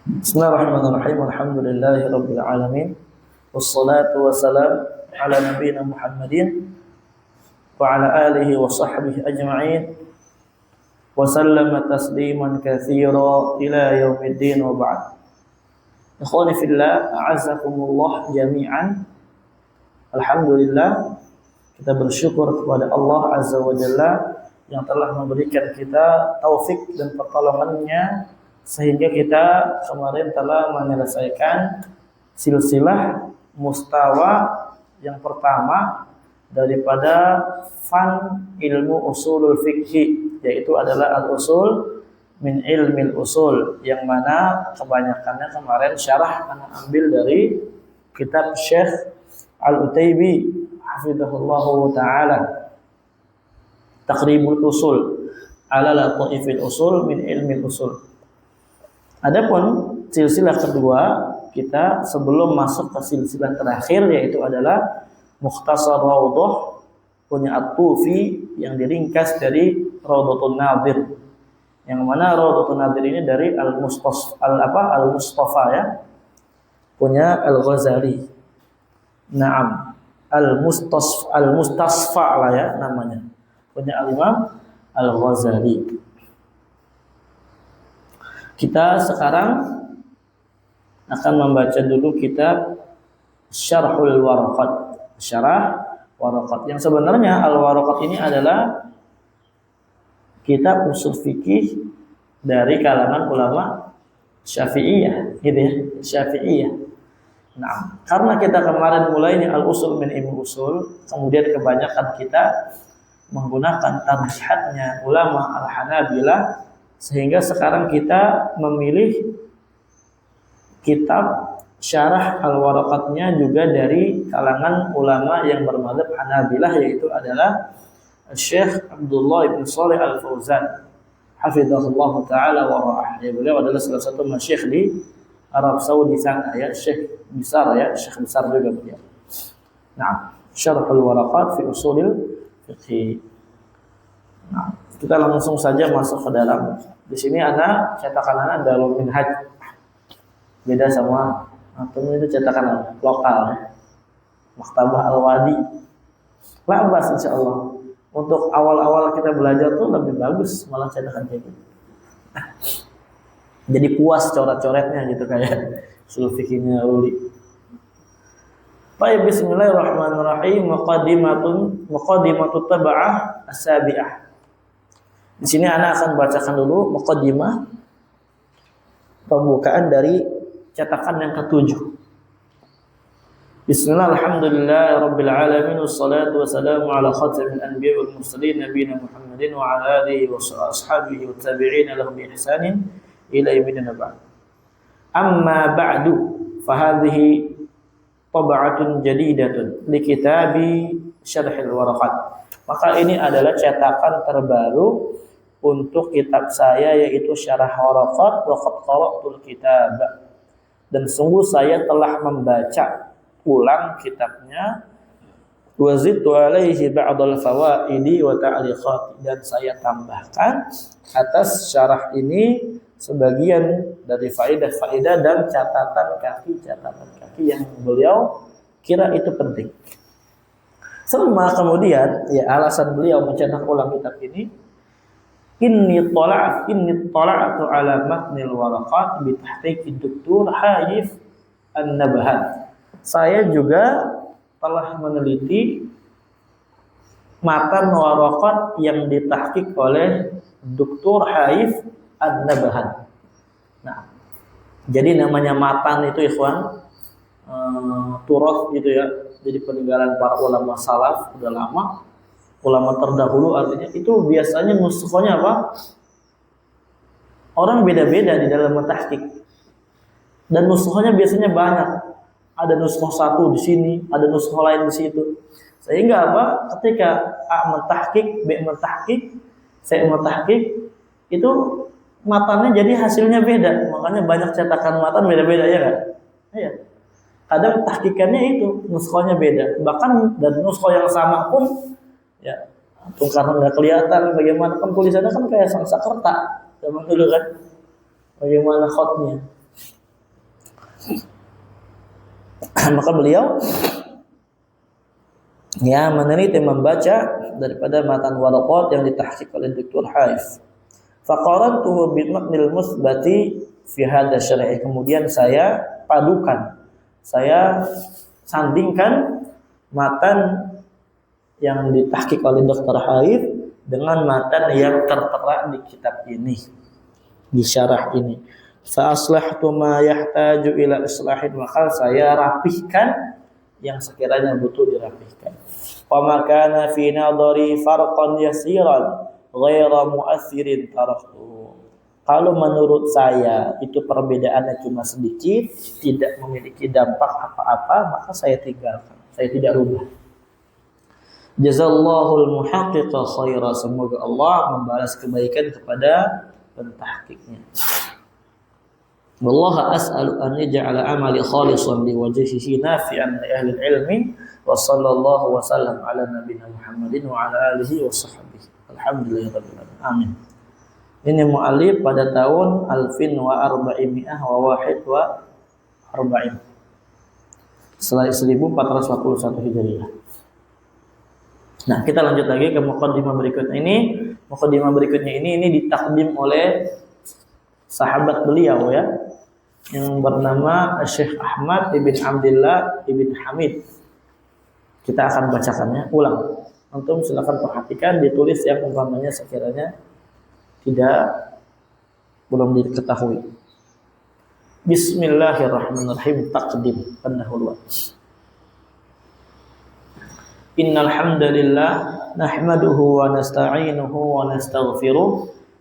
Bismillahirrahmanirrahim. Alhamdulillahirabbil alamin. Wassalatu wassalamu ala nabiyyina Muhammadin wa ala alihi wa sahbihi ajma'in. Wa sallama tasliman katsira ila yaumiddin wa ba'd. Ikhwani fillah, a'azzakumullah jami'an. Alhamdulillah, kita bersyukur kepada Allah Azza wa Jalla yang telah memberikan kita taufik dan pertolongannya sehingga kita kemarin telah menyelesaikan silsilah mustawa yang pertama daripada fan ilmu usulul fikih, yaitu adalah al-usul min ilmil usul, yang mana kebanyakannya kemarin syarah anak ambil dari kitab Syekh Al-Utsaibi hafizahullahu ta'ala, Taqribul Usul ala Lataifil Usul min ilmil usul. Adapun silsilah kedua kita sebelum masuk ke silsilah terakhir, yaitu adalah Mukhtasar Raudhah punya At-Tufi yang diringkas dari Raudhatun Nadir, yang mana Raudhatun Nadir ini dari Al-Mustafa ya, punya Al-Ghazali. Naam, Al-Mustasfa lah ya namanya, punya Al-Imam Al-Ghazali. Kita sekarang akan membaca dulu kitab Syarhul Waraqat, Syarah Waraqat, yang sebenarnya Al-Waraqat ini adalah kitab usul fikih dari kalangan ulama Syafi'iyah, gitu ya, Syafi'iyah. Nah, karena kita kemarin mulainya al-usul min ilmu usul, kemudian kebanyakan kita menggunakan tarjihatnya ulama Al-Hanabilah, sehingga sekarang kita memilih kitab syarah al-waraqatnya juga dari kalangan ulama yang bermadzhab Hanabilah, yaitu adalah Syekh Abdullah bin Shalih Al-Fauzan hafizahullah taala wa ra'ah. Beliau adalah salah satu masyayikh di Arab Saudi sana ya, syekh besar ya, syekh besar juga beliau. Nah, syarah al-waraqat fi usulil fiqh. Nah, kita langsung saja masuk ke dalam. Di sini ada cetakan anak Darul Minhaj. Beda sama antum itu cetakan lokal ya. Maktabah Al-Wadi. Labas insyaallah. Untuk awal-awal kita belajar tuh lebih bagus malah cetakan kayak gitu. Jadi puas coret-coretnya gitu kayak usul fikihnya Uli. Baik, bismillahirrahmanirrahim. Muqaddimatut tab'ah as-sabi'ah. Di sini anak akan bacakan dulu muqaddimah, pembukaan dari cetakan yang ke-7. Bismillah, alhamdulillah rabbil alamin, wassalatu wassalamu ala khatamil anbiya wal mursalin nabiyina Muhammadin wa ala alihi wa ashabihi wa tabi'in lahum bi ihsanin ila yaumil ba'd. Amma ba'du, fa hadhihi tab'atun jadidatun li kitabi Syarhil Waraqat. Maka ini adalah cetakan terbaru untuk kitab saya, yaitu Syarah Waraqat. Wa qad qara'tul kitab, dan sungguh saya telah membaca ulang kitabnya. Wa zidtu alaihi ba'dal fawaidi wa ta'liqat, dan saya tambahkan atas syarah ini sebagian dari faedah-faedah dan catatan kaki yang beliau kira itu penting. Semua kemudian ya alasan beliau mencetak ulang kitab ini, Inni tala'atu ala matnil waraqat bi tahqiq Dr. Haif An-Nabhan. Saya juga telah meneliti matan waraqat yang ditahqiq oleh Dr. Haif An-Nabhan. Nah, jadi namanya matan itu ikhwan, turas gitu ya. Jadi peninggalan para ulama salaf udah lama. Ulama terdahulu artinya itu biasanya nuskhanya apa? Orang beda-beda di dalam mentahqiq. Dan nuskhanya biasanya banyak. Ada nuskh satu di sini, ada nuskh lain di situ. Sehingga apa? Ketika A mentahqiq, B mentahqiq, C mentahqiq, itu matanya jadi hasilnya beda. Makanya banyak cetakan matan beda-beda ya kan? Iya. Kadang tahqiqannya itu nuskhanya beda. Bahkan dari nuskh yang sama pun ya, atau karena nggak kelihatan bagaimana kan tulisannya kan kayak Sanskerta zaman dulu kan, bagaimana khotnya. Maka beliau meneliti membaca daripada matan waraqat yang ditahqiq oleh Dr. Haif. Faqarantuhu bil matnil musbati fi hadha syar'i. Kemudian saya padukan, saya sandingkan matan yang ditahqiq oleh Dr. Haif dengan matan yang tertera di kitab ini, di syarah ini. Fa aslahtu ma yahtaju ila islahin, maka saya rapihkan yang sekiranya butuh dirapihkan. Wa ma kana fi nadari farqan yasiran ghaira mu'assirin taraktuhu. Kalau menurut saya itu perbedaannya cuma sedikit, tidak memiliki dampak apa-apa, maka saya tinggalkan, saya tidak rubah. Jazallahul muhaqqiqa khaira, semoga Allah membalas kebaikan kepada pentahqiqnya. Wallahu as'alu an yaj'ala amali khalisan liwajhihi nafi'an li ahli ilmi wa sallallahu wa sallam ala nabiyyina Muhammadin wa ala alihi wa sahbihi. Alhamdulillahirabbil alamin. Amin. Ini mu'allif pada tahun 1441. Setelah 1441 Hijriah. Nah, kita lanjut lagi ke muqaddimah berikutnya ini. Muqaddimah berikutnya ini ditakdim oleh sahabat beliau ya, yang bernama Syekh Ahmad ibn Abdullah ibn Hamid. Kita akan bacakannya ulang. Antum silakan perhatikan, ditulis yang umpamanya sekiranya belum diketahui. Bismillahirrahmanirrahim. Taqdim pendahuluan. Innal hamdalillah nahmaduhu wa nasta'inuhu wa nastaghfiruh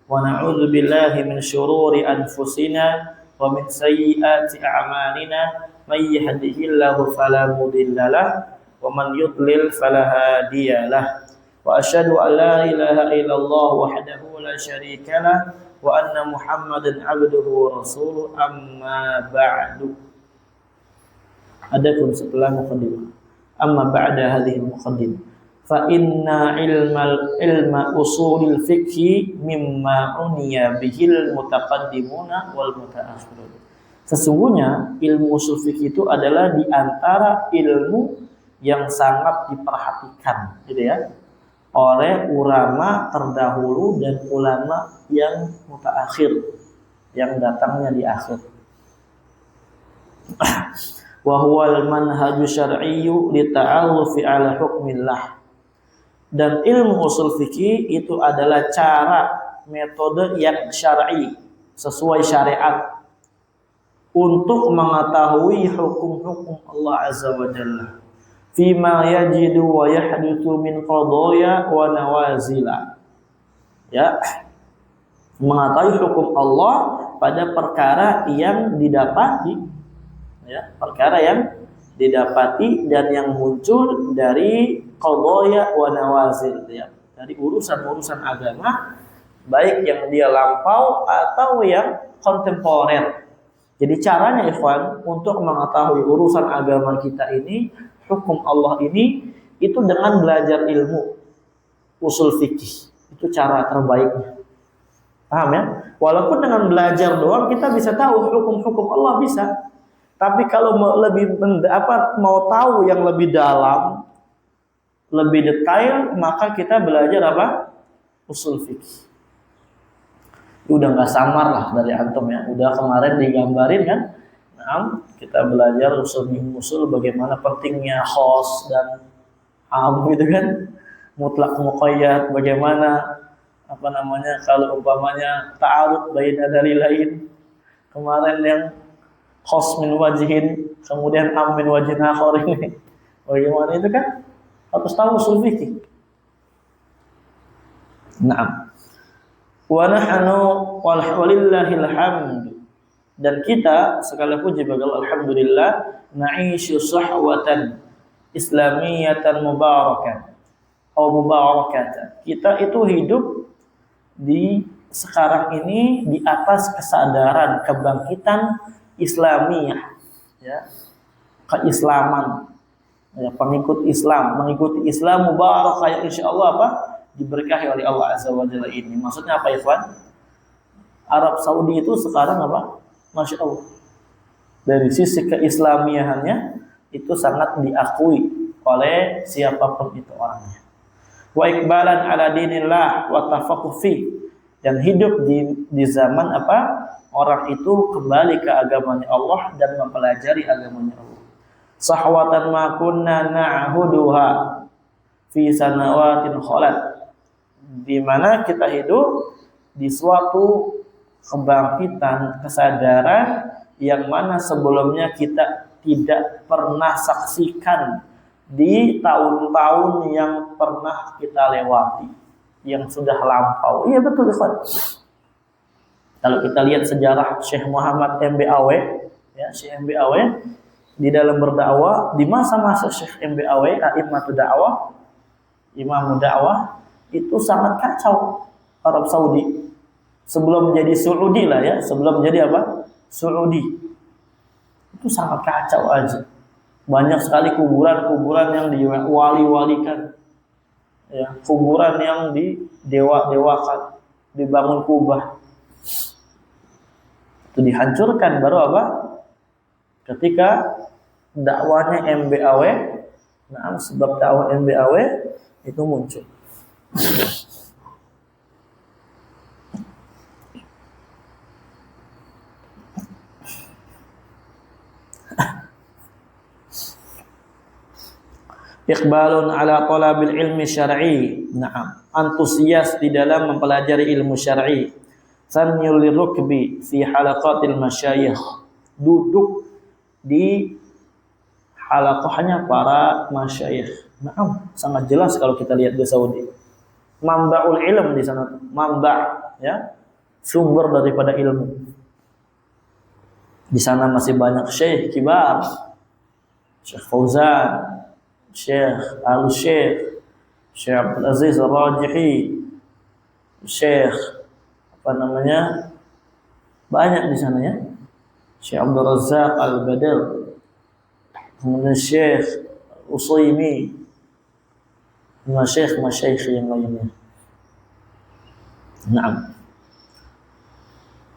wa na'udzu billahi min shururi anfusina wa min sayyiati a'malina may yahdihillahu fala mudhillalah wa man yudlil fala hadiyalah. Wa asyhadu an la ilaha illallah wahdahu la syarikalah wa anna Muhammadan 'abduhu wa rasuluh, amma ba'du. Adapun setelah muqaddimah, amma ba'da hadhihi al-muqaddimah fa inna ilma usulil fiqhi mimma uniya bihil mutaqaddimuna wal mutaakhirun. Sesungguhnya ilmu usul fikih itu adalah di antara ilmu yang sangat diperhatikan gitu ya, oleh ulama terdahulu dan ulama yang mutaakhir, yang datangnya di akhir. Wa huwal manhaju syar'iyyu li ta'allufi 'ala hukmillah. Dan ilmu usul fikih itu adalah cara, metode yang syar'i, sesuai syariat, untuk mengetahui hukum-hukum Allah Azza wa Jalla fima yajidu wa yahdithu min qadaya wa nawazila. Ya, mengetahui hukum Allah pada perkara yang didapati, ya, perkara yang didapati dan yang muncul dari qadaya wa nawazil, ya, dari urusan-urusan agama, baik yang dia lampau atau yang kontemporer. Jadi caranya ikhwan untuk mengetahui urusan agama kita ini, hukum Allah ini, itu dengan belajar ilmu usul fikih. Itu cara terbaiknya. Paham ya? Walaupun dengan belajar doang kita bisa tahu hukum-hukum Allah bisa. Tapi kalau mau tahu yang lebih dalam, lebih detail, maka kita belajar apa? Usul fikih. Udah nggak samar lah dari antum ya. Udah kemarin digambarin kan? Nah, kita belajar usul bagaimana pentingnya khos dan am gitu kan. Mutlak muqayyad, bagaimana kalau umpamanya ta'arud baina dalilain. Kemarin yang khos min wajhin, kemudian am min wajhin akhar ini. Bagaimana itu kan? Harus tahu usul fikih. Naam. Wa nahnu walillahil hamd. Dan kita segala puji bagi Allah, alhamdulillah, na'ishu sahwatan islamiyatan mubarakatan atau mubarakatan. Kita itu hidup di sekarang ini di atas kesadaran kebangkitan Islamiyah, ya, keislaman, ya, pengikut Islam, mengikuti Islam mubarakah yang insyaallah apa? Diberkahi oleh Allah Azza wa Jalla ini. Maksudnya apa, ikhwan? Arab Saudi itu sekarang apa? Masya Allah, dari sisi keislamiahannya itu sangat diakui oleh siapapun itu orangnya. Wa iqbalan ala dinillah wa tafaqquh fi, dan hidup di zaman apa? Orang itu kembali ke agamanya Allah dan mempelajari agamanya Allah. Sahwatan ma kunna na'huduha fi sanawatin khalat, di mana kita hidup di suatu kebangkitan kesadaran yang mana sebelumnya kita tidak pernah saksikan di tahun-tahun yang pernah kita lewati, yang sudah lampau. Iya betul ikhwan. Kalau kita lihat sejarah Syekh Muhammad MBAW, ya Syekh MBAW di dalam berdakwah di masa-masa Syekh MBAW, a'immatu dakwah, imam dakwah, itu sangat kacau Arab Saudi. Sebelum jadi Saudi lah ya, sebelum jadi apa? Saudi. Itu sangat kacau aja. Banyak sekali kuburan-kuburan yang diwali-walikan. Ya, kuburan yang didewa-dewakan, dibangun kubah. Itu dihancurkan baru apa? Ketika dakwahnya MBAW, nah sebab dakwah MBAW itu muncul. Iqbalun ala talabil ilmi syar'i. Naam, antusias di dalam mempelajari ilmu syar'i. Sanyul lirukbi fi halaqatil masyayikh, duduk di halaqahnya para masyayikh. Naam, sangat jelas kalau kita lihat di Saudi. Mambaul ilm di sana, mamba ya, sumber daripada ilmu. Di sana masih banyak syekh kibar, Syekh Fauzan, Syekh Al-Syekh, Syekh Abdul Aziz Al-Rajihi, Syekh apa namanya, banyak di sana ya, Syekh Abdul Razak Al-Badr, kemudian Syekh Usaimi, masyayikh yang lainnya. Naam.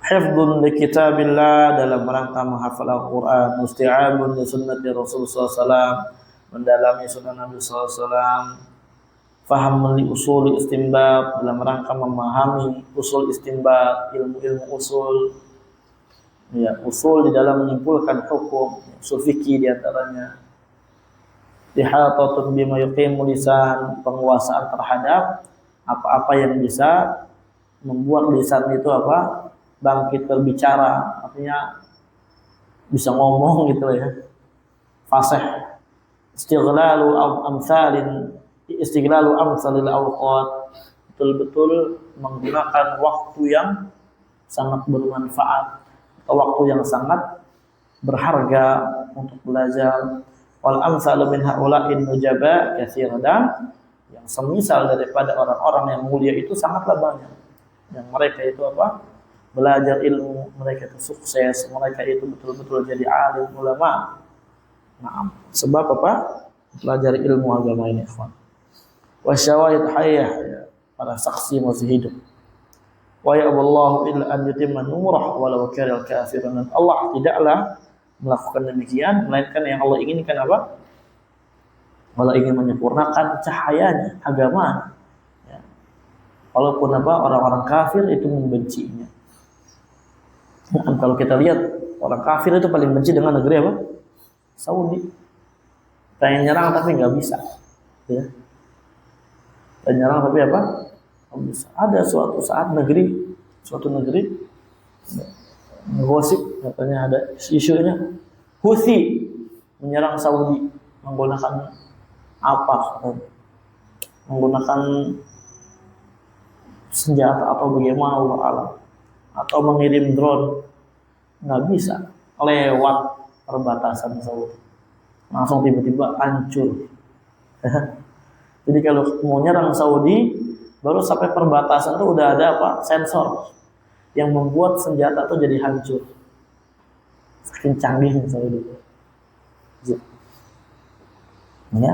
Hifdzun li kitabillah, dalam rangka menghafal Al-Qur'an, musti'abun li sunnati Rasulullah SAW, mendalami sunnah Nabi SAW, faham li usul istinbat, dalam rangka memahami usul istinbat, ilmu-ilmu usul, ya usul di dalam menyimpulkan hukum, usul fikih di antaranya. Ihatatun bima yuqimu lisan, penguasaan terhadap apa-apa yang bisa membuat lisan itu apa? Bangkit berbicara, artinya bisa ngomong gitu ya. Fasih. Istighlalu amsalil awqat, betul-betul menggunakan waktu yang sangat bermanfaat atau waktu yang sangat berharga untuk belajar. Wal amsalu min haula'in nujaba katsir, dan yang semisal daripada orang-orang yang mulia itu sangatlah banyak. Yang mereka itu apa? Belajar ilmu, mereka itu sukses, mereka itu betul-betul jadi alim ulama. Nah, sebab apa? Belajar ilmu agama ini, ikhwan. Wa syawahid hayyah, para saksi masih hidup. Wa ya'allahu illa an yutimma nurah walau karihal kafirun. Allah tidaklah melakukan demikian melainkan yang Allah inginkan apa? Allah ingin menyempurnakan cahayanya, agama. Ya. Walaupun apa? Orang-orang kafir itu membencinya. Nah, kalau kita lihat orang kafir itu paling benci dengan negeri apa? Saudi. Pengen nyerang tapi nggak bisa, ya. Pengen nyerang tapi apa? Nggak bisa. Ada suatu negeri ngegosip, katanya ada isunya Houthi menyerang Saudi menggunakan apa? Menggunakan senjata atau bagaimana, Allah alam, atau mengirim drone. Nggak bisa lewat perbatasan Saudi, langsung tiba-tiba hancur. Jadi kalau mau nyerang Saudi, baru sampai perbatasan tuh udah ada apa? Sensor yang membuat senjata tuh jadi hancur. Saking canggihnya Saudi. Ya.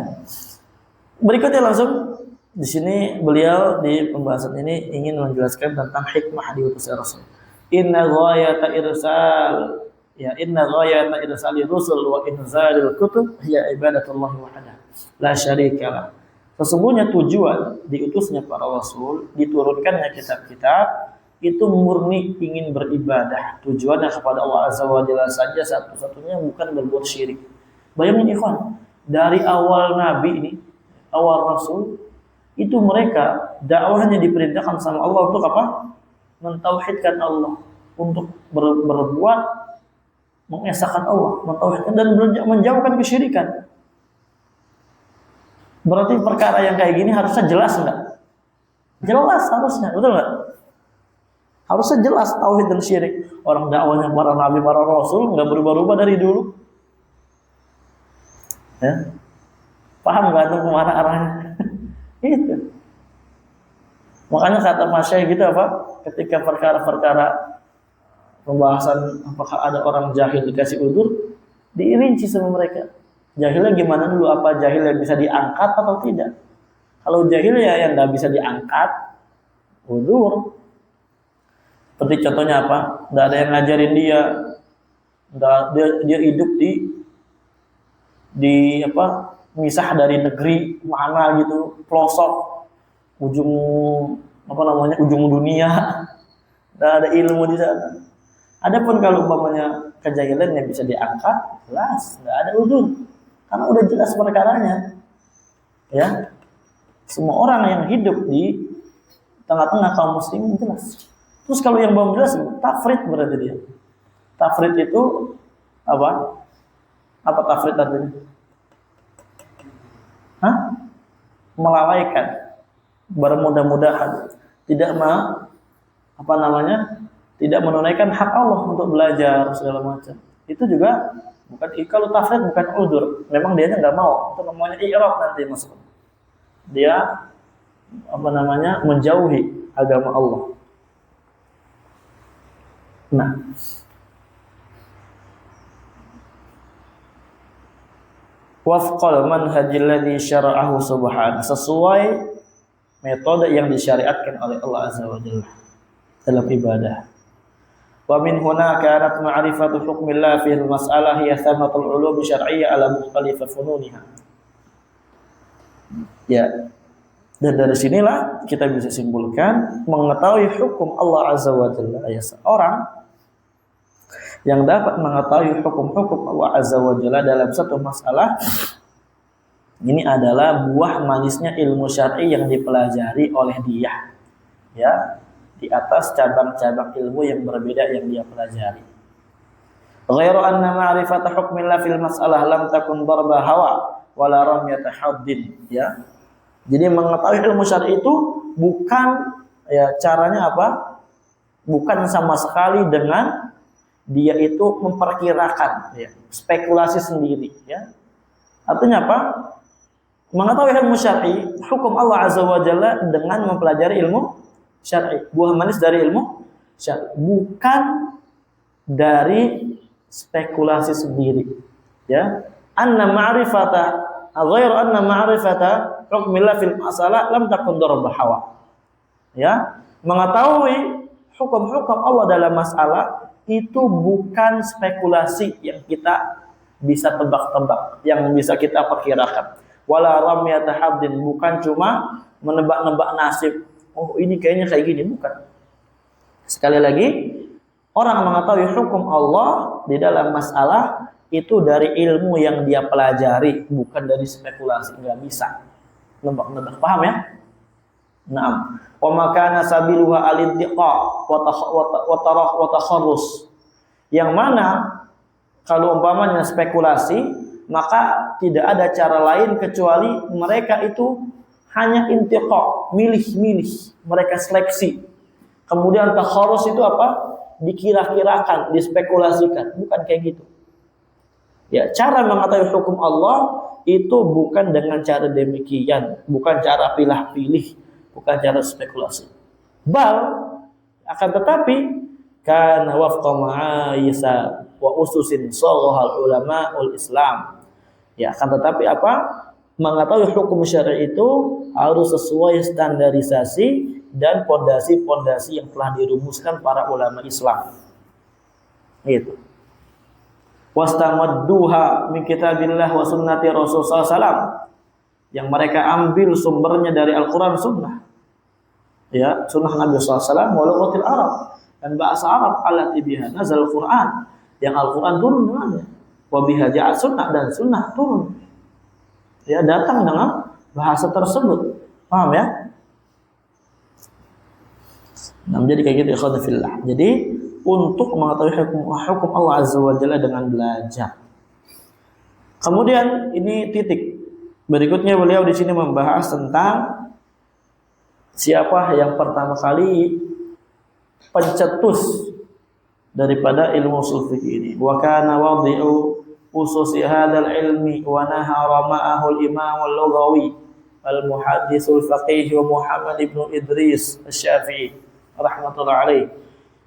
Berikutnya langsung di sini beliau di pembahasan ini ingin menjelaskan tentang hikmah diutusnya Rasul. Inna ghayata irsal Ya, inna ghayata irsali rusul wa inzalil kutub hiya ibadatullah wahdah la syarikalah. Sesungguhnya tujuan diutusnya para rasul, diturunkannya kitab-kitab itu murni ingin beribadah. Tujuannya kepada Allah Azza wa Jalla saja satu-satunya, bukan berbuat syirik. Bayangin ikhwan, dari awal nabi ini, awal rasul, itu mereka dakwahnya diperintahkan sama Allah untuk apa? Mentauhidkan Allah, untuk berbuat mengesahkan Allah, mentauhidkan dan menjauhkan kesyirikan. Berarti perkara yang kayak gini harusnya jelas enggak? Jelas harusnya, betul enggak? Harusnya jelas tauhid dan syirik. Orang dakwahnya para nabi, para rasul enggak berubah-ubah dari dulu. Ya. Paham enggak tuh kemana arahnya? Itu. Makanya kata Mas Syekh gitu apa? Ketika perkara-perkara pembahasan apakah ada orang jahil dikasih udzur, dirinci sama mereka. Jahilnya gimana dulu? Apa jahil yang bisa diangkat atau tidak? Kalau jahil ya yang nggak bisa diangkat, udzur. Seperti contohnya apa? Nggak ada yang ngajarin dia, dia hidup di apa? Misah dari negeri mana gitu, pelosok, ujung apa namanya, ujung dunia. Nggak ada ilmu di sana. Adapun kalau umpamanya kejahilan yang bisa diangkat, jelas nggak ada udzur. Karena udah jelas perkaranya, ya. Semua orang yang hidup di tengah-tengah kaum muslimin jelas. Terus kalau yang belum jelas, tafrid berarti dia. Tafrid itu apa? Apa tafrid artinya? Hah? Melalaikan, bermudah-mudahan, tidak apa namanya? Tidak menunaikan hak Allah untuk belajar segala macam. Itu juga bukan, kalau tafrid bukan udzur, memang dia nggak mau, itu namanya i'rad nanti masuk. Dia apa namanya, menjauhi agama Allah. Nah, wafqal manhajil ladzi syara'ahu subhanahu, sesuai metode yang disyariatkan oleh Allah Azza wa Jalla dalam ibadah. Wa min huna kanat ma'rifatu hukmillah fi al-mas'alah hiya thamatul ulum syar'iyyah ala mukhtalifah fununiha. Ya. Dan dari sinilah kita bisa simpulkan mengetahui hukum Allah Azza wa Jalla, ya, seorang yang dapat mengetahui hukum-hukum Allah Azza wa Jalla dalam satu masalah ini adalah buah manisnya ilmu syar'i yang dipelajari oleh dia, ya, di atas cabang-cabang ilmu yang berbeda yang dia pelajari. Ghairu anna ma'rifata hukmillah fil mas'alah lam takun darba hawa wala ramyata haddin, ya. Jadi mengetahui ilmu syar'i itu bukan, ya, caranya apa? Bukan sama sekali dengan dia itu memperkirakan, ya, spekulasi sendiri, ya. Artinya apa? Mengetahui ilmu syar'i, hukum Allah Azza wa Jalla dengan mempelajari ilmu syar'i, buah manis dari ilmu syar'i, bukan dari spekulasi sendiri, ya. Anna ma'rifata ghairu anna ma'rifata hukmillah fil masalah lam takun darba hawa, ya. Mengetahui hukum-hukum Allah dalam masalah itu bukan spekulasi yang kita bisa tebak-tebak, yang bisa kita perkirakan. Wala ramyata haddin, bukan cuma menebak-nebak nasib. Oh, ini kayaknya kayak gini, bukan. Sekali lagi, orang mengetahui hukum Allah di dalam masalah itu dari ilmu yang dia pelajari, bukan dari spekulasi. Enggak bisa nebak-nebak, paham ya? Naam. Wa makana sabiluha al-intiqa wa takharrus. Yang mana kalau umpamanya spekulasi, maka tidak ada cara lain kecuali mereka itu hanya intiqa, milih-milih, mereka seleksi. Kemudian takharrus itu apa? Dikira-kirakan, dispekulasikan, bukan kayak gitu. Ya, cara mengetahui hukum Allah itu bukan dengan cara demikian, bukan cara pilih-pilih, bukan cara spekulasi. Bal, akan tetapi kana wafqa ma'ayisa wa ususin shaghal ulama ul Islam. Ya, akan tetapi apa? Mengetahui hukum syar'i itu harus sesuai standarisasi dan pondasi-pondasi yang telah dirumuskan para ulama Islam. Gitu. wastamadduha min kitabillah wa sunnati Rasul sallallahu alaihi wasallam, yang mereka ambil sumbernya dari Al-Qur'an sunnah, ya, sunnah Nabi sallallahu alaihi wasallam, wa lughatil Arab, dan bahasa Arab allati biha nazal Qur'an, yang Al-Qur'an turun dengannya, wa biha ja'a sunnah, dan sunnah turun, ya, datang dengan bahasa tersebut. Paham ya? Nah, jadi kayak gitu ikhwan fillah. Jadi untuk mengetahui hukum Allah Azza wa Jalla dengan belajar. Kemudian ini titik berikutnya, beliau di sini membahas tentang siapa yang pertama kali pencetus daripada ilmu ushul fikih ini. Wa kana wadi'u ususi hadzal ilmi wa nahara ma'ahu al-imam al-lughawi al-muhaddits al-faqih wa Muhammad ibn Idris Asy-Syafi'i rahmatullah alaih.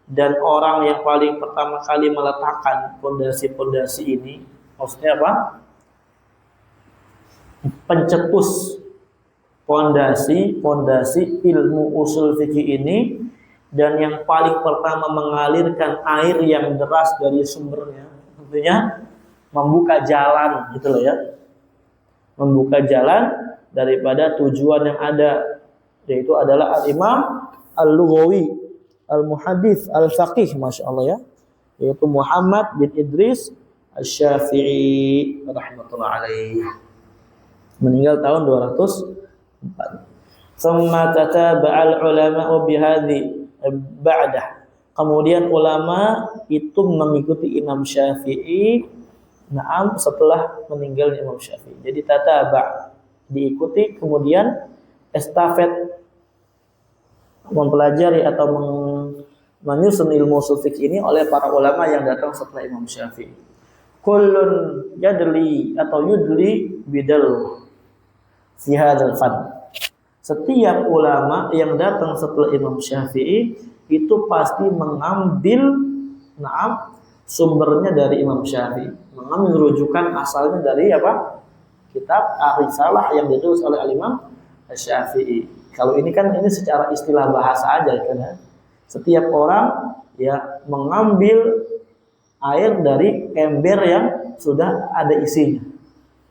Dan orang yang paling pertama kali meletakkan pondasi-pondasi ini, maksudnya apa? Pencetus pondasi ilmu usul fikih ini, dan yang paling pertama mengalirkan air yang deras dari sumbernya, tentunya membuka jalan, gitu loh ya, membuka jalan daripada tujuan yang ada, yaitu adalah al-imam al-lughawi al-muhaddits al-faqih, masya Allah ya, yaitu Muhammad bin Idris Asy-Syafi'i rahmatullah alaih, meninggal tahun 204. Tsumma tataba'al ulama'u bihadhi ba'dah. Kemudian ulama itu mengikuti Imam Syafi'i, na'am, setelah meninggalnya Imam Syafi'i. Jadi tataba', diikuti, kemudian estafet mempelajari atau menyusun ilmu ushul fikih ini oleh para ulama yang datang setelah Imam Syafi'i. Kullun yadli atau yudli bidal fi hadzal fan. Setiap ulama yang datang setelah Imam Syafi'i itu pasti mengambil sumbernya dari Imam Syafi'i, mengambil rujukan asalnya dari apa? Kitab Ar-Risalah yang ditulis oleh Al-Imam Asy-Syafi'i. Kalau ini kan ini secara istilah bahasa aja kan ya. Setiap orang ya mengambil air dari ember yang sudah ada isinya.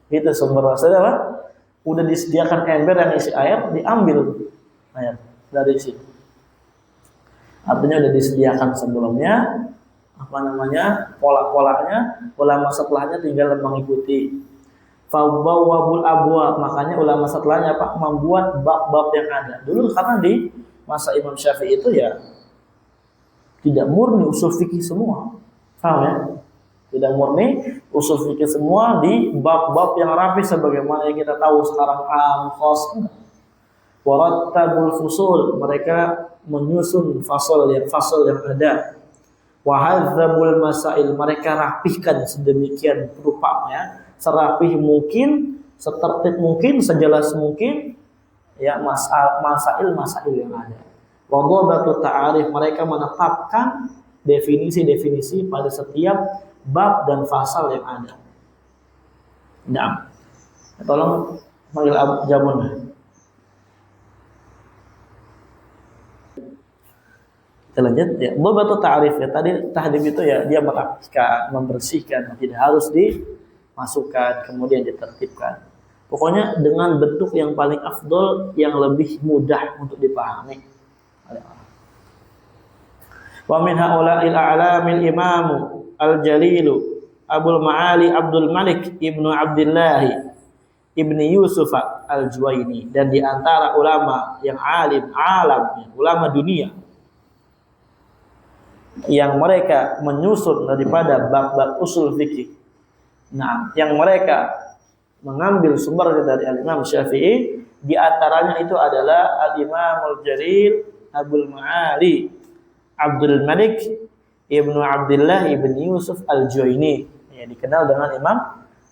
Itu sumber asalnya apa? Udah disediakan ember yang isi air, diambil air dari situ. Artinya udah disediakan sebelumnya, pola-polanya, ulama setelahnya tinggal mengikuti. Fawwabul abwab, makanya ulama setelahnya Pak membuat bab-bab yang ada. Dulu karena di masa Imam Syafi'i itu ya tidak murni usul fikih semua. Paham ya? Tidak murni usul fikih semua di bab-bab yang rapi sebagaimana yang kita tahu sekarang khos. Warattabul fusul, mereka menyusun fasal yang ada. Wa hadzabul masail, mereka rapihkan sedemikian rupanya, serapih mungkin, setertib mungkin, sejelas mungkin ya masail yang ada. Wa dhabatu ta'arif, mereka menetapkan definisi-definisi pada setiap bab dan fasal yang ada. Nah, tolong panggil Jamun. Kita lanjut ya. Dhabatu ta'arif ya, tadi tahdhib itu ya dia merapikan, membersihkan, tidak harus dimasukkan kemudian ditertibkan. Pokoknya dengan bentuk yang paling afdol, yang lebih mudah untuk dipahami. Wa min haula'il a'lamil imam al-jalil Abul Ma'ali Abdul Malik Ibnu Abdullah Ibni Yusuf al-Juwaini, dan di antara ulama yang alim, ulama dunia yang mereka menyusun daripada bab-bab usul fikih. Nah, yang mereka mengambil sumber dari Al-Imam Syafi'i, di antaranya itu adalah Al-Imam Al-Jalil Abul Ma'ali Abdul Malik Ibnu Abdullah Ibni Yusuf Al-Juwaini, yang dikenal dengan Imam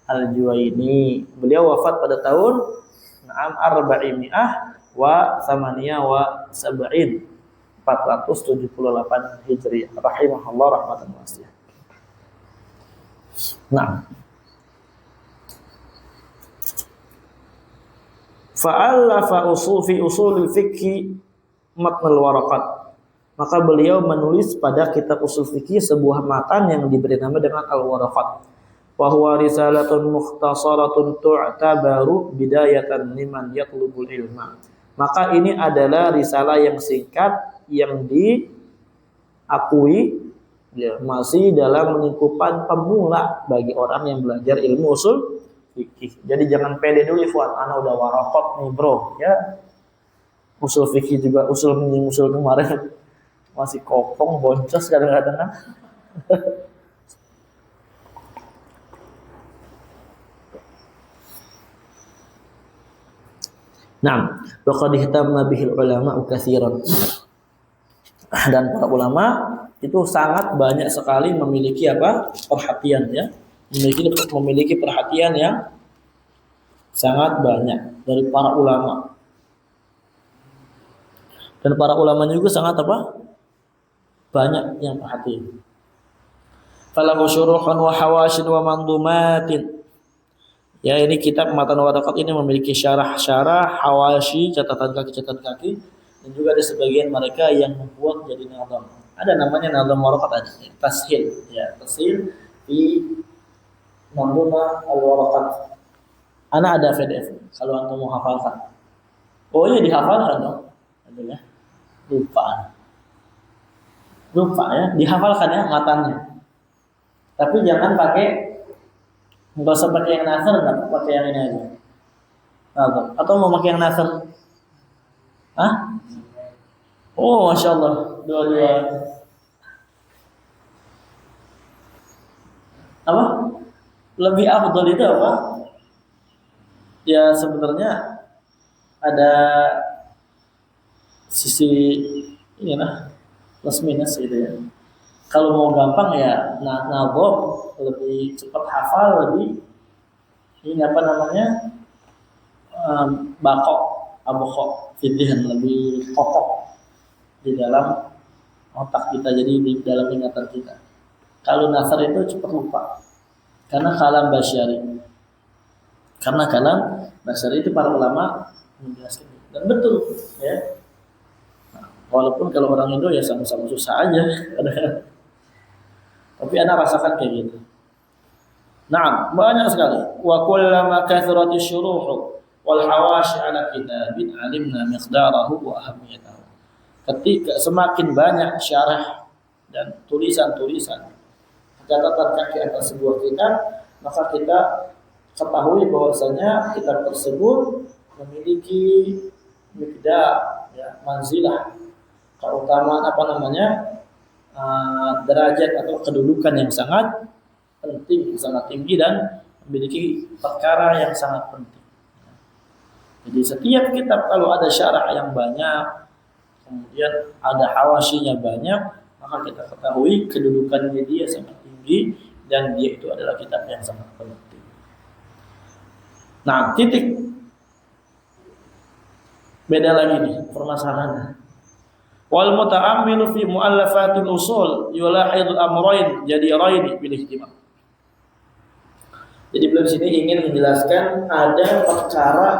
Al-Juwaini. Beliau wafat pada tahun 478 Hijriah, rahimahullah rahmatan wasi'ah. Nah, fa'alafa usulul fikhi matnul waraqat, maka beliau menulis pada kitab usul fikih sebuah matan yang diberi nama dengan al-waraqat. wa huwa risalatun mukhtasaratun tu'tabaru bidayatan liman yatlubul ilma. Maka ini adalah risalah yang singkat yang diakui ya, masih dalam lingkupan pemula bagi orang yang belajar ilmu usul fikih. Jadi jangan pede dulu Ikhwan, ana udah warokot nih bro ya. Usul fikih juga usul kemarin masih kopong boncos kadang-kadang kan. Nah, waqad ihtamma bihil ulama katsiran. Dan para ulama itu sangat banyak sekali memiliki apa? Perhatian ya. Memiliki perhatian yang sangat banyak dari para ulama. Dan para ulama juga sangat apa? Banyak yang perhatian. Falahu syuruhun wa hawashin wa mandumatin. Ya, ini kitab Matan Warakat ini memiliki syarah-syarah, hawashi, catatan kaki, dan juga ada sebagian mereka yang membuat jadi nazam. Ada namanya nazam warakat, ada tashil, ya, tashil di Manduma al-Warakat. Ana ada PDF kalau antum mau hafalkan. Oh iya dihafalkan dong. Ada ya. Lupa ya, dihafalkan ya matannya. Tapi jangan pakai, enggak usah pakai yang nasr, enggak pakai yang ini aja. Atau mau pakai yang nasr? Hah? Oh, Masya Allah, dua-dua. Apa? Lebih afdal itu apa? Ya sebenarnya ada sisi ini lah, plus minus gitu ya. Kalau mau gampang ya nabok lebih cepat hafal, lebih ini apa namanya abokok fidihan, lebih kokoh di dalam otak kita, jadi di dalam ingatan kita. Kalau nasar itu cepat lupa karena kalam basyari. Karena kalam basyari itu para ulama menjelaskan dan betul ya. Nah, walaupun kalau orang Indo ya sama-sama susah aja. Tapi ana rasakan kayak gitu. Nah, banyak sekali. Wa kullama kathurat syuruh wal hawashi ala kitabin alimna miqdarahu wa ahamiyatahu. Ketika semakin banyak syarah dan tulisan-tulisan catatan kaki atas sebuah kitab, maka kita ketahui bahwasanya kitab tersebut memiliki miqdar, ya, manzilah, keutamaan apa namanya? Derajat atau kedudukan yang sangat penting, sangat tinggi dan memiliki perkara yang sangat penting. Jadi setiap kitab kalau ada syarah yang banyak, kemudian ada hawasyinya banyak, maka kita ketahui kedudukannya dia sangat tinggi dan dia itu adalah kitab yang sangat penting. Nah, titik beda lagi nih permasalahannya. Wal muta'ammilu fi mu'allafatil usul yulahidul amrayn jadirain bil ihtimam. Jadi beliau sini ingin menjelaskan ada perkara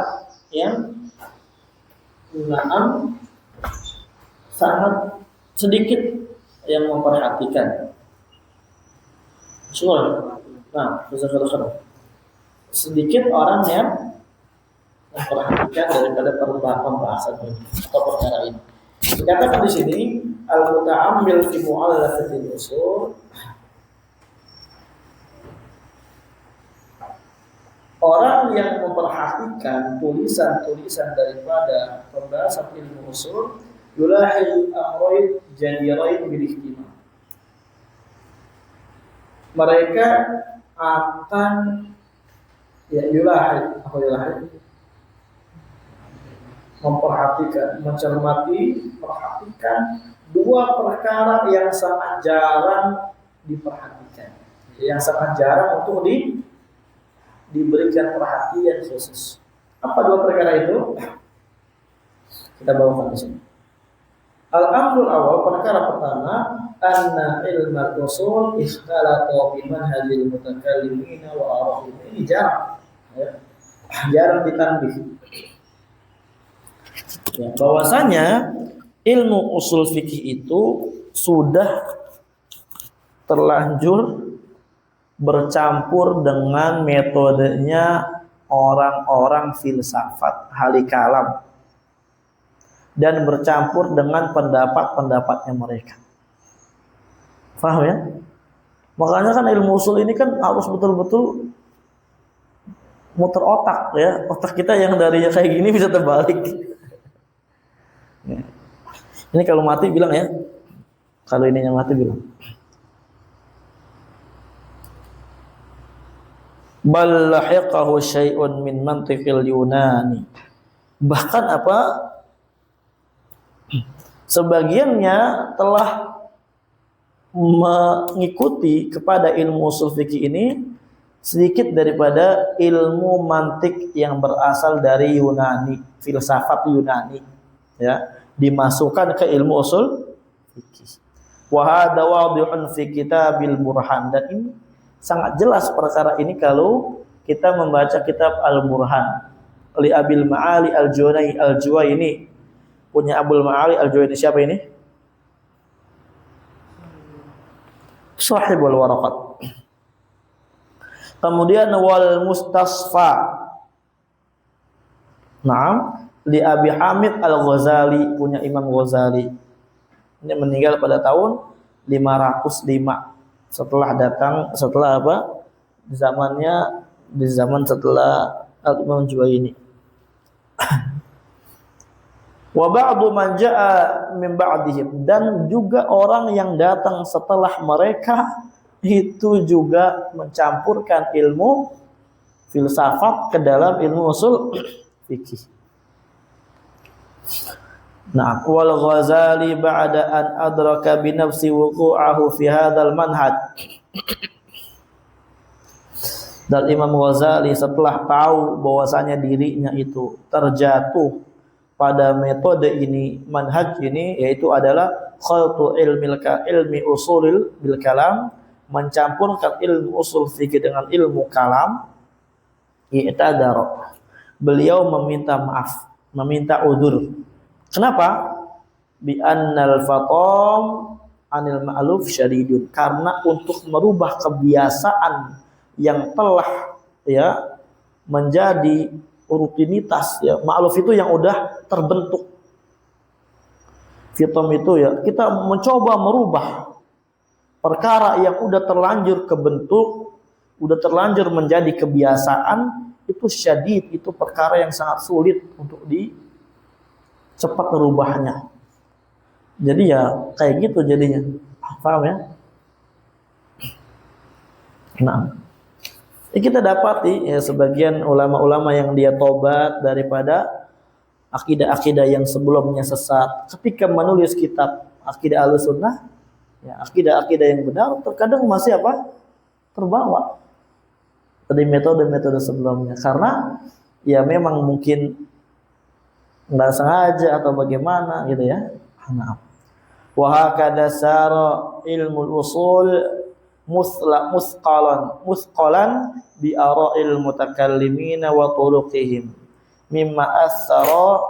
yang sangat sedikit yang memperhatikan. Nah, sedikit orang yang memperhatikan daripada pembahasan ini atau perkara ini. Dikatakan di sini al-muta'ammil fi mu'allafatil usul, orang yang memperhatikan tulisan-tulisan daripada pembahasan ilmu usul yulahil amrayn jadirain bil ihtimam. Mereka akan yulahil memperhatikan, mencermati, perhatikan dua perkara yang sangat jarang diperhatikan, yang sangat jarang untuk diberikan perhatian khusus. Apa dua perkara itu? Kita bawakan di sini. Al-amrul awal, perkara pertama, anna ilmal usul ikhtalaqa bi manhajil mutakallimina wa arahim. Ini jarang, ya. Jarang ditanbih. Ya, bahwasanya ilmu usul fikih itu sudah terlanjur bercampur dengan metodenya orang-orang filsafat, ahli kalam, dan bercampur dengan pendapat-pendapatnya mereka. Paham ya? Makanya kan ilmu usul ini kan harus betul-betul muter otak ya. Otak kita yang darinya kayak gini bisa terbalik. Ini kalau mati bilang ya. Kalau ininya mati bilang. Bal lahiqahu syai'un min mantiqil Yunani. Bahkan apa? Sebagiannya telah mengikuti kepada ilmu usul fikih ini sedikit daripada ilmu mantik yang berasal dari Yunani, filsafat Yunani, ya, dimasukkan ke ilmu usul fikih. Wa hadza wadihun fi kitabil Burhan, dan ini sangat jelas perkara ini kalau kita membaca kitab Al-Burhan li Abil Ma'ali Al-Juwayni. Punya Abul Ma'ali Al-Juwayni siapa ini? Sahibul Waraqat. Kemudian wal Mustasfa. Naam, li Abi Hamid Al-Ghazali, punya Imam Ghazali. Ini meninggal pada tahun 505 setelah apa? Di zaman setelah Al-Imam Juwayni. Wa ba'du man jaa min ba'dihim, dan juga orang yang datang setelah mereka itu juga mencampurkan ilmu filsafat ke dalam ilmu usul fikih. Nah, wal Ghazali ba'da an adraka bi nafsi wuqu'ahu fi hadzal manhaj. Dan Imam Ghazali setelah tahu bahwasanya dirinya itu terjatuh pada metode ini, manhaj ini, yaitu adalah khaltu ilmi usulil bil kalam, mencampurkan ilmu usul fikih dengan ilmu kalam. I'tadara, beliau meminta maaf, meminta udzur. Kenapa? Bi annal fatam anil ma'luf syadidun, karena untuk merubah kebiasaan yang telah ya menjadi rutinitas ya, ma'luf itu yang udah terbentuk. Fitam itu ya, kita mencoba merubah perkara yang udah terlanjur kebentuk, udah terlanjur menjadi kebiasaan, itu syadid, itu perkara yang sangat sulit untuk cepat merubahnya. Jadi ya kayak gitu jadinya. Paham ya? Nah, kita dapati ya, sebagian ulama-ulama yang dia tobat daripada akidah-akidah yang sebelumnya sesat, ketika menulis kitab akidah Ahlussunnah, ya, akidah-akidah yang benar terkadang masih apa? Terbawa dari metode-metode sebelumnya, karena ya memang mungkin nggak sengaja atau bagaimana gitu ya. Nah, wa hakada sara ilmul usul musqalan bi ara'il mutakallimina wa turuqihim mimma asara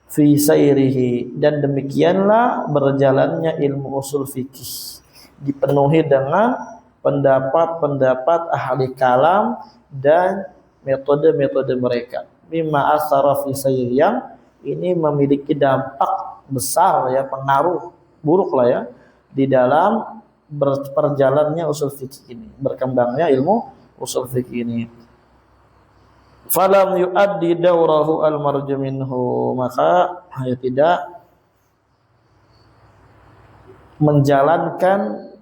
fi sayrihi, dan demikianlah berjalannya ilmu usul fikih dipenuhi dengan pendapat-pendapat ahli kalam dan metode-metode mereka. Mimma asara fi sayrihi, yang ini memiliki dampak besar ya, pengaruh buruk lah ya di dalam berjalannya usul fikih ini, berkembangnya ilmu usul fikih ini. Falam yuaddi daurahu al-marju minhu, maka tidak menjalankan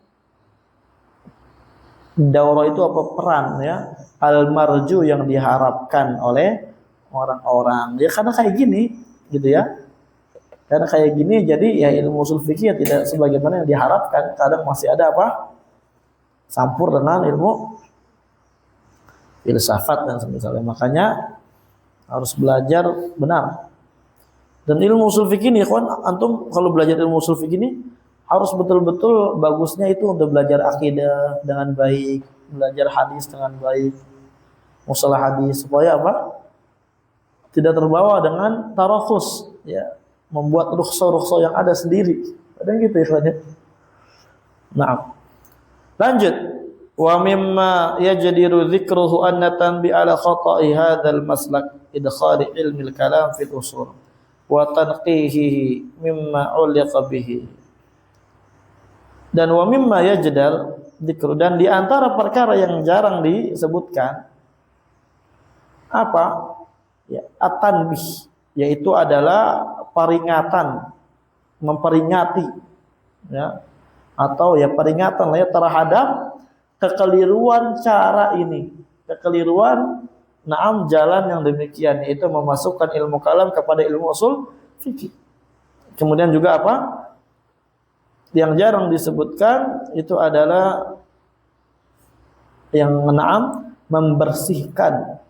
daurah itu apa, peran ya, al-marju yang diharapkan oleh orang-orang. Ya karena kayak gini gitu ya. Karena kayak gini jadi ya ilmu usul fikih ya tidak sebagaimana yang diharapkan. Kadang masih ada apa? Campur dengan ilmu filsafat dan semisalnya. Makanya harus belajar benar. Dan ilmu usul fikih ini, kawan, antum kalau belajar ilmu usul fikih ini harus betul-betul bagusnya itu untuk belajar akidah dengan baik, belajar hadis dengan baik, mustalah hadis, supaya apa? Tidak terbawa dengan tarakhus, ya, membuat rukhsah-rukhsah yang ada sendiri. Kadang gitu ya. Nah, lanjut. Wa mimma yajdiru dzikruhu anna tanbi ala khata'i hadzal maslak idkhali ilmi al-kalam fil usul wa tanqihihi mimma uliqa bihi. Dan wa mimma yajdal dzikru, dan di antara perkara yang jarang disebutkan apa? Ya, at-tanbih, yaitu adalah peringatan, memperingati, ya, atau ya peringatan ya terhadap kekeliruan cara ini, kekeliruan jalan yang demikian, yaitu memasukkan ilmu kalam kepada ilmu usul fikih. Kemudian juga apa? Yang jarang disebutkan itu adalah yang membersihkan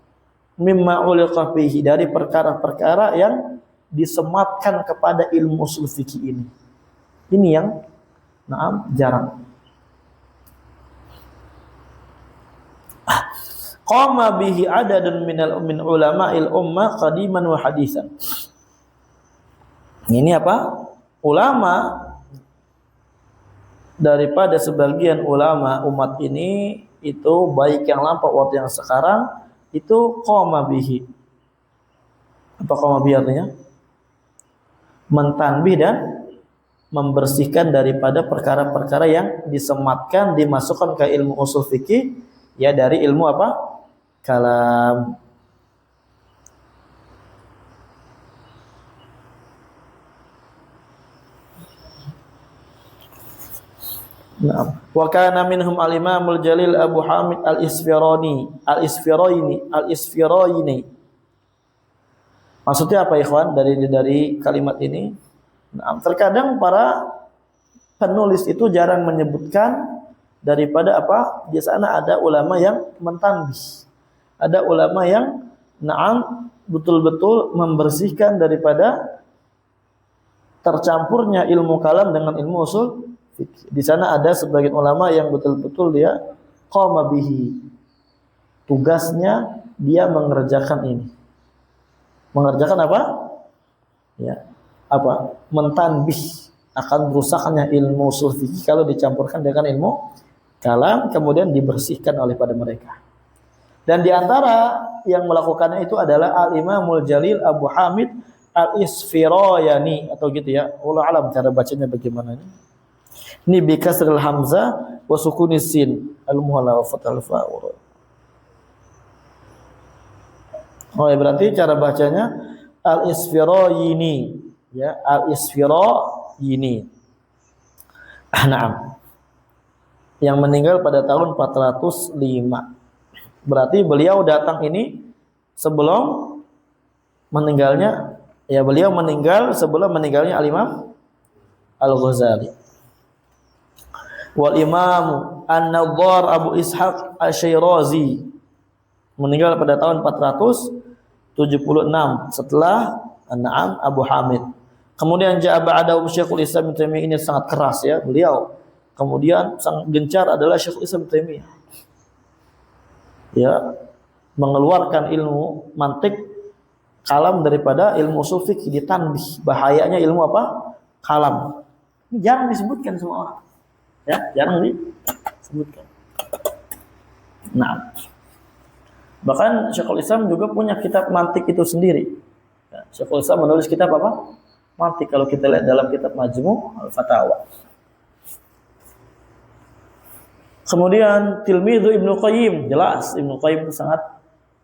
mimma uliqa fihi, dari perkara-perkara yang disematkan kepada ilmu usul fikih ini. Ini yang jarang. Qama bihi adadun min ulama'il ummah qadiman wa hadisan. Ini apa? Ulama daripada sebagian ulama umat ini, itu baik yang lampau waktu yang sekarang, itu qama bihi. Apa qama bihi artinya? Mentanbih dan membersihkan daripada perkara-perkara yang disematkan, dimasukkan ke ilmu usul fikih, ya dari ilmu apa? Kalam. Nah, wa kana minhum al-Imamul Jalil Abu Hamid al-Isfirayni. Maksudnya apa ikhwan dari kalimat ini? Nah, terkadang para penulis itu jarang menyebutkan daripada apa? Di sana ada ulama yang mentanbih. Ada ulama yang betul-betul membersihkan daripada tercampurnya ilmu kalam dengan ilmu usul. Di sana ada sebagian ulama yang betul-betul dia qama bihi. Tugasnya dia mengerjakan ini. Mengerjakan apa? Ya, apa? Mentanbih akan rusaknya ilmu usul fikih kalau dicampurkan dengan ilmu kalam, kemudian dibersihkan oleh pada mereka. Dan di antara yang melakukannya itu adalah Al-Imamul Jalil Abu Hamid Al-Isfirayni, atau gitu ya. Wallahu alam cara bacanya bagaimana ini. Ini bi kasril hamzah wa sukunis sin al-muhalla wa fathal fa. Oh, ya, berarti cara bacanya Al-Isfirayni, ya, Al-Isfirayni. Naam. Yang meninggal pada tahun 405. Berarti beliau datang ini sebelum meninggalnya, ya beliau meninggal sebelum meninggalnya Al-Imam Al-Ghazali. Wal Imam An-Nadhar Abu Ishaq Asy-Syirazi meninggal pada tahun 476 setelah Abu Hamid. Kemudian ja'a ba'dahu Syekhul Islam Ibnu Taimiyah, ini sangat keras ya beliau. Kemudian sang gencar adalah Syekhul Islam Ibnu Taimiyah. Ya, mengeluarkan ilmu mantik kalam daripada ilmu usul fikih, ditanbih bahayanya ilmu apa? Kalam. Ini jarang disebutkan semua orang. Ya, jarang disebutkan. Nah, bahkan Syekhul Islam juga punya kitab mantik itu sendiri. Ya, Syekhul Islam menulis kitab apa? Mantik, kalau kita lihat dalam kitab Majmu' Al-Fatawa. Kemudian tilmidhu Ibnu Qayyim, jelas Ibnu Qayyim itu sangat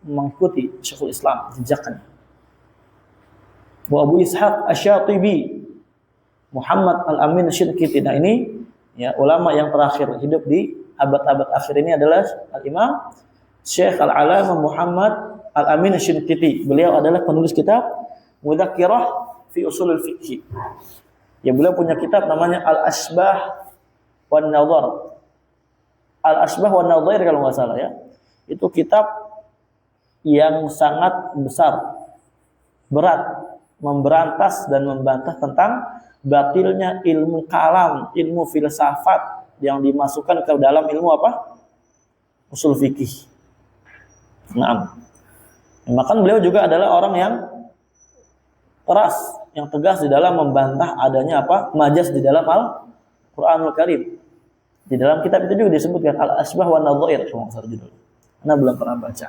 mengikuti Syekhul Islam jejaknya. Wa Abu Ishaq Asy-Syatibi, Muhammad Al-Amin Asy-Shinqiti. Nah, ini ya ulama yang terakhir hidup di abad-abad akhir ini adalah Al-Imam Syekh Al-Alamah Muhammad Al-Amin Asy-Shinqiti. Beliau adalah penulis kitab Mudzakkirah fi Ushulul Fiqh. Ya, beliau punya kitab namanya Al-Asbah wan Nadhar. Al-Asbah wan Nadhair kalau nggak salah ya. Itu kitab yang sangat besar, berat, memberantas dan membantah tentang batilnya ilmu kalam, ilmu filsafat yang dimasukkan ke dalam ilmu apa? Usul fikih. Nah, maka beliau juga adalah orang yang keras, yang tegas di dalam membantah adanya apa? Majaz di dalam Al-Qur'anul Karim. Di dalam kitab itu juga disebutkan al-asbah wa nadhair, kalau judul. Anda belum pernah baca.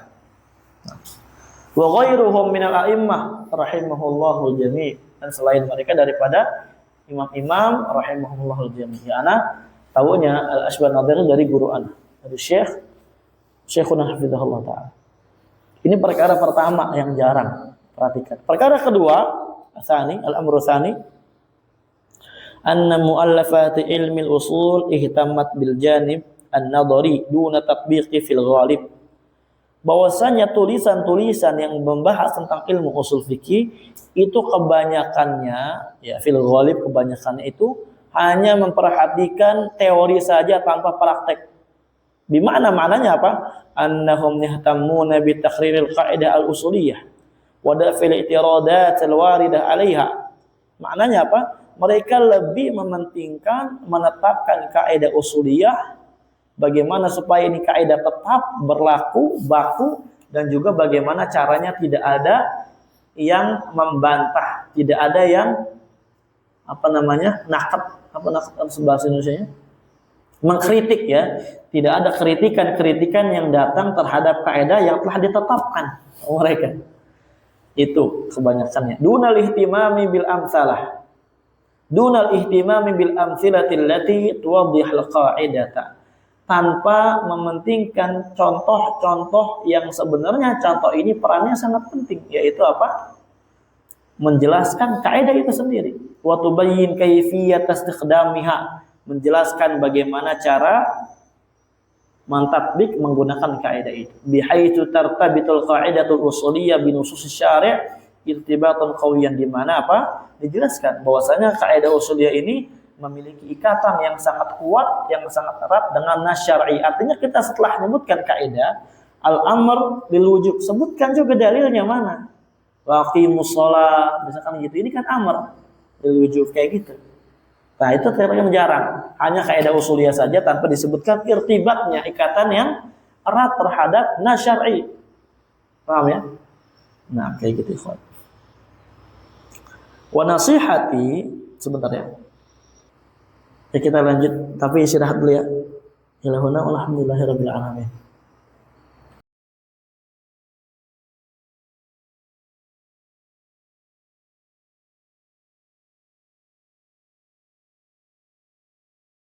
Wa ghairuhum minal a'immah rahimahullahu jami', dan selain mereka daripada imam-imam rahimahullahu jami'. Ya, ana tahunya al-asbah nadhair dari guru ana, dari Syekhuna hafizahullah taala. Ini perkara pertama yang jarang perhatikan. Perkara kedua, al-amru tsani, anna muallafati ilmi al-usul ihtammat bil janib an-nadhari duna tatbiqi fil ghalib. Bahwasanya tulisan-tulisan yang membahas tentang ilmu usul fikih itu kebanyakannya, ya fil ghalib kebanyakannya itu hanya memperhatikan teori saja tanpa praktek. Di mana maknanya apa? Annahum yahtammuna bi takhriril qaidah al-usuliyah wa daf'il i'tiradat al-waridah 'alaiha. Maknanya apa? Mereka lebih mementingkan menetapkan kaidah usuliyah, bagaimana supaya ini kaidah tetap berlaku, baku, dan juga bagaimana caranya tidak ada yang membantah, tidak ada yang nakat bahasa Indonesianya, mengkritik, ya. Tidak ada kritikan-kritikan yang datang terhadap kaidah yang telah ditetapkan mereka. Itu kebanyakannya. Dunal ihtimami bil amsalah. Dunal ihtimami bil amsilati allati tuwaddihul qaidata. Tanpa mementingkan contoh-contoh yang sebenarnya contoh ini perannya sangat penting, yaitu apa? Menjelaskan kaidah itu sendiri. Wa tubayyin kayfiyat istikhdamiha, menjelaskan bagaimana cara mentatbik menggunakan kaidah itu. Bihaitsu tartabitul qaidatul usuliyah bi nusus syari' irtibatan qawiyan, di mana apa? Dijelaskan bahwasanya kaidah usuliyah ini memiliki ikatan yang sangat kuat, yang sangat erat dengan nas syar'i. Artinya kita setelah menyebutkan kaidah al-amr bil wujub, sebutkan juga dalilnya mana. Waqimus shalah, misalkan gitu. Ini kan amr bil wujub kayak gitu. Nah, itu terkadang jarang. Hanya kaidah usuliyah saja tanpa disebutkan irtibatnya, ikatan yang erat terhadap nas syar'i. Paham ya? Nah, kayak gitu, ikhwan. Wa nasihati, sebentar ya. Ya, kita lanjut, tapi istirahat dulu ya. Ilahuna alhamdulillahirabbil alamin.